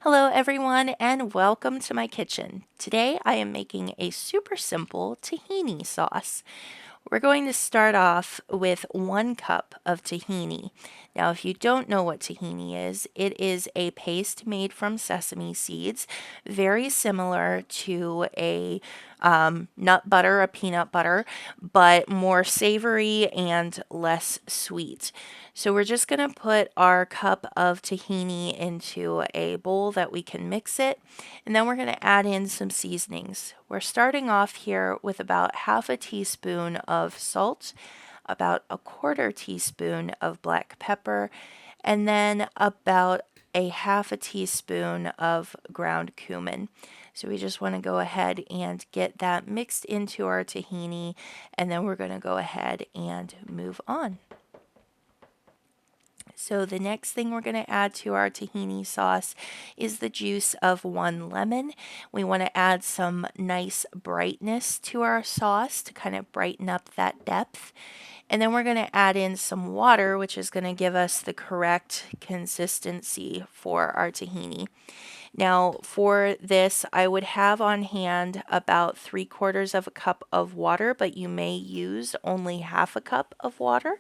Hello everyone and welcome to my kitchen. Today I am making a super simple tahini sauce. We're going to start off with 1 cup of tahini. Now, if you don't know what tahini is, it is a paste made from sesame seeds, very similar to a nut butter, a peanut butter, but more savory and less sweet. So we're just going to put our cup of tahini into a bowl that we can mix it, and then we're going to add in some seasonings. We're starting off here with about half a teaspoon of salt, about a quarter teaspoon of black pepper, and then about a half a teaspoon of ground cumin. So we just want to go ahead and get that mixed into our tahini, and then we're going to go ahead and move on. So the next thing we're going to add to our tahini sauce is the juice of 1 lemon. We want to add some nice brightness to our sauce to kind of brighten up that depth. And then we're going to add in some water, which is going to give us the correct consistency for our tahini. Now, for this, I would have on hand about 3/4 of a cup of water, but you may use only half a cup of water.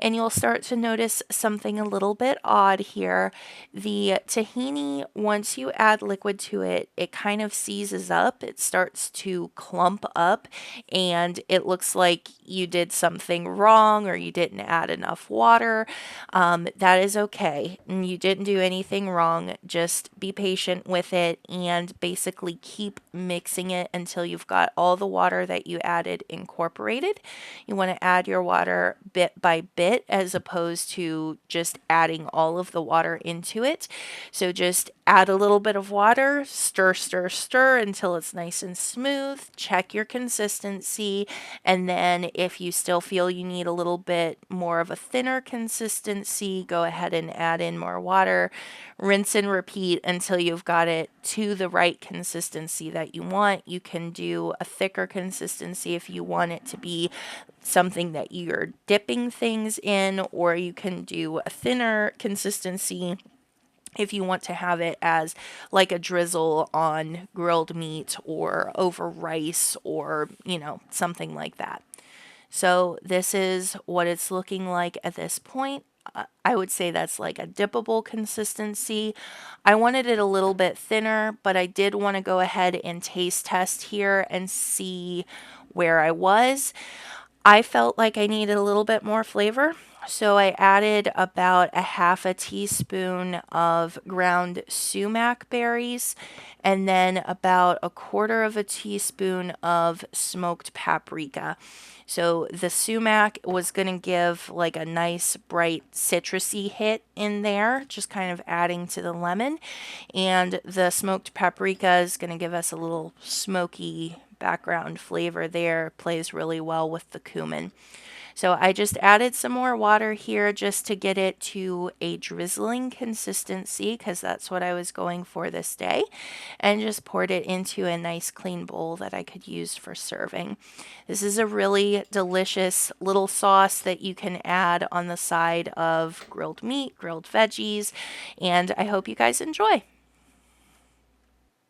And you'll start to notice something a little bit odd here. The tahini, once you add liquid to it, it kind of seizes up. It starts to clump up, and it looks like you did something wrong or you didn't add enough water. That is okay. You didn't do anything wrong. Just be patient with it and basically keep mixing it until you've got all the water that you added incorporated. You want to add your water bit by bit as opposed to just adding all of the water into it. So just add a little bit of water, stir, stir, stir until it's nice and smooth. Check your consistency, and then if you still feel you need a little bit more of a thinner consistency, go ahead and add in more water. Rinse and repeat until you've got it to the right consistency that you want. You can do a thicker consistency if you want it to be something that you're dipping things in, or you can do a thinner consistency if you want to have it as like a drizzle on grilled meat or over rice or, something like that. So this is what it's looking like at this point. I would say that's like a dippable consistency. I wanted it a little bit thinner, but I did want to go ahead and taste test here and see where I was. I felt like I needed a little bit more flavor, so I added about a half a teaspoon of ground sumac berries and then about a quarter of a teaspoon of smoked paprika. So the sumac was going to give like a nice bright citrusy hit in there, just kind of adding to the lemon. And the smoked paprika is going to give us a little smoky background flavor there, plays really well with the cumin. So I just added some more water here just to get it to a drizzling consistency, because that's what I was going for this day, and just poured it into a nice clean bowl that I could use for serving. This is a really delicious little sauce that you can add on the side of grilled meat, grilled veggies, and I hope you guys enjoy.